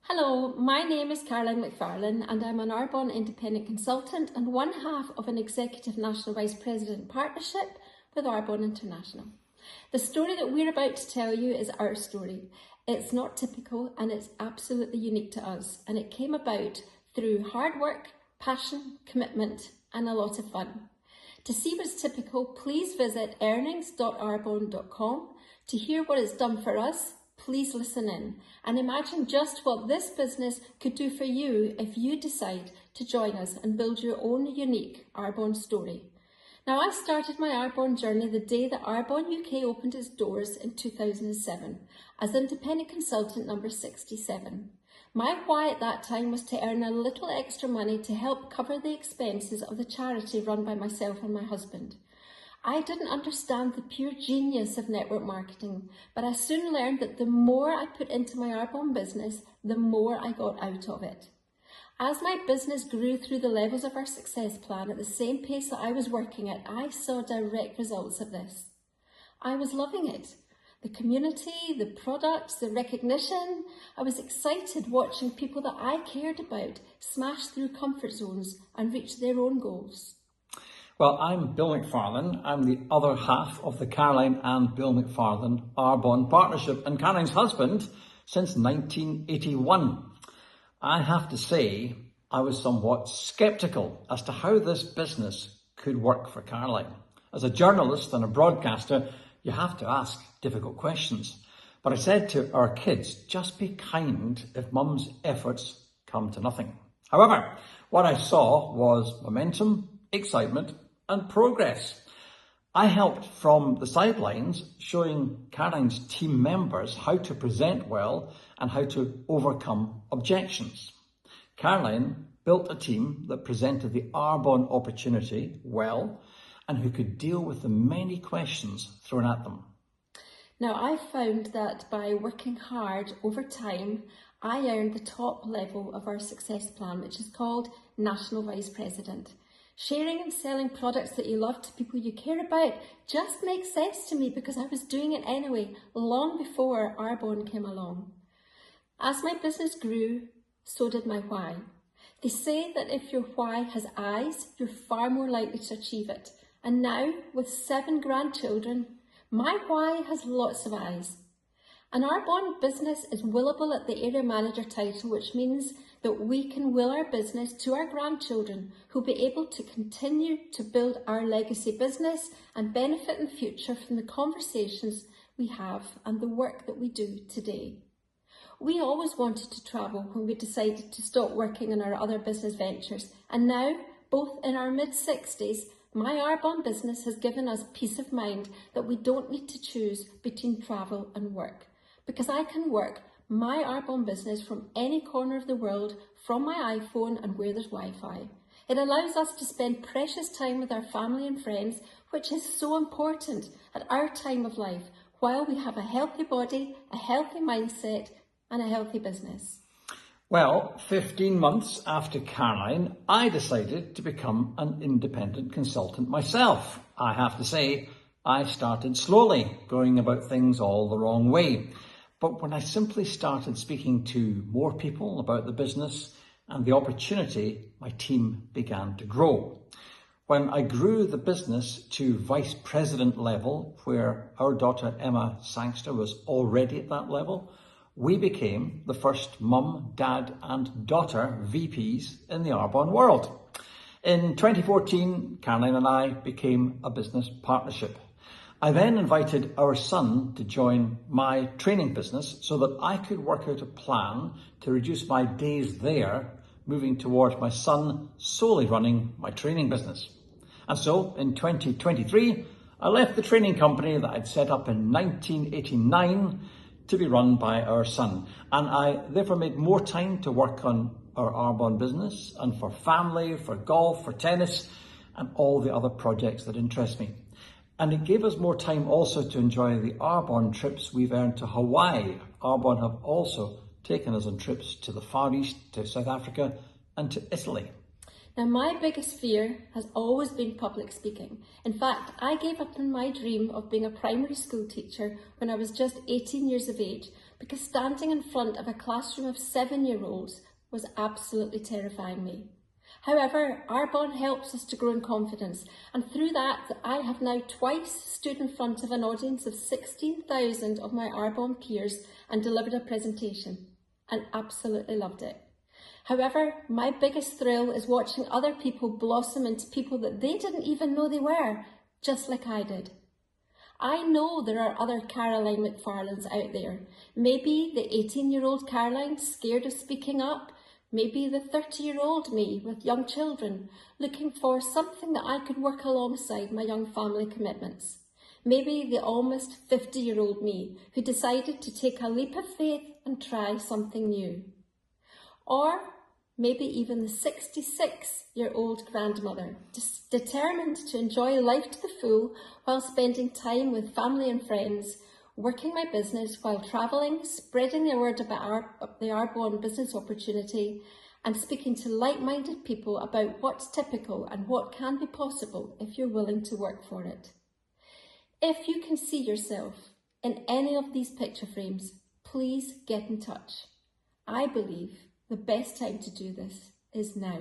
Hello, my name is Caroline McFarlane and I'm an Arbonne independent consultant and one half of an Executive National Vice President partnership with Arbonne International. The story that we're about to tell you is our story. It's not typical and it's absolutely unique to us, and it came about through hard work, passion, commitment and a lot of fun. To see what's typical, please visit earnings.arbonne.com. To hear what it's done for us, please listen in and imagine just what this business could do for you if you decide to join us and build your own unique Arbonne story. Now, I started my Arbonne journey the day that Arbonne UK opened its doors in 2007 as independent consultant number 67. My why at that time was to earn a little extra money to help cover the expenses of the charity run by myself and my husband. I didn't understand the pure genius of network marketing, but I soon learned that the more I put into my Arbonne business, the more I got out of it. As my business grew through the levels of our success plan at the same pace that I was working at, I saw direct results of this. I was loving it. The community, the products, the recognition. I was excited watching people that I cared about smash through comfort zones and reach their own goals. Well, I'm Bill McFarlane. I'm the other half of the Caroline and Bill McFarlane Arbonne partnership and Caroline's husband since 1981. I have to say, I was somewhat sceptical as to how this business could work for Caroline. As a journalist and a broadcaster, you have to ask difficult questions. But I said to our kids, just be kind if mum's efforts come to nothing. However, what I saw was momentum, excitement, and progress. I helped from the sidelines, showing Caroline's team members how to present well and how to overcome objections. Caroline built a team that presented the Arbonne opportunity well and who could deal with the many questions thrown at them. Now, I found that by working hard over time, I earned the top level of our success plan, which is called National Vice President. Sharing and selling products that you love to people you care about just makes sense to me because I was doing it anyway, long before Arbonne came along. As my business grew, so did my why. They say that if your why has eyes, you're far more likely to achieve it. And now, with 7 grandchildren, my why has lots of eyes. An Arbonne business is willable at the area manager title, which means that we can will our business to our grandchildren who'll be able to continue to build our legacy business and benefit in the future from the conversations we have and the work that we do today. We always wanted to travel when we decided to stop working on our other business ventures, and now, both in our mid-60s, my Arbonne business has given us peace of mind that we don't need to choose between travel and work, because I can work my Arbonne business from any corner of the world, from my iPhone and where there's Wi-Fi. It allows us to spend precious time with our family and friends, which is so important at our time of life, while we have a healthy body, a healthy mindset and a healthy business. Well, 15 months after Caroline, I decided to become an independent consultant myself. I have to say, I started slowly, going about things all the wrong way. But when I simply started speaking to more people about the business and the opportunity, my team began to grow. When I grew the business to vice president level, where our daughter Emma Sangster was already at that level, we became the first mum, dad and daughter VPs in the Arbonne world. In 2014, Caroline and I became a business partnership. I then invited our son to join my training business so that I could work out a plan to reduce my days there, moving towards my son solely running my training business. And so in 2023, I left the training company that I'd set up in 1989 to be run by our son. And I therefore made more time to work on our Arbonne business and for family, for golf, for tennis, and all the other projects that interest me. And it gave us more time also to enjoy the Arbonne trips we've earned to Hawaii. Arbonne have also taken us on trips to the Far East, to South Africa and to Italy. Now, my biggest fear has always been public speaking. In fact, I gave up on my dream of being a primary school teacher when I was just 18 years of age because standing in front of a classroom of 7-year-olds was absolutely terrifying me. However, Arbonne helps us to grow in confidence, and through that I have now twice stood in front of an audience of 16,000 of my Arbonne peers and delivered a presentation, and absolutely loved it. However, my biggest thrill is watching other people blossom into people that they didn't even know they were, just like I did. I know there are other Caroline McFarlanes out there. Maybe the 18-year-old Caroline scared of speaking up, maybe the 30-year-old me with young children looking for something that I could work alongside my young family commitments. Maybe the almost 50-year-old me who decided to take a leap of faith and try something new. Or maybe even the 66-year-old grandmother, determined to enjoy life to the full while spending time with family and friends, working my business while travelling, spreading the word about the Arbonne business opportunity, and speaking to like-minded people about what's typical and what can be possible if you're willing to work for it. If you can see yourself in any of these picture frames, please get in touch. I believe the best time to do this is now.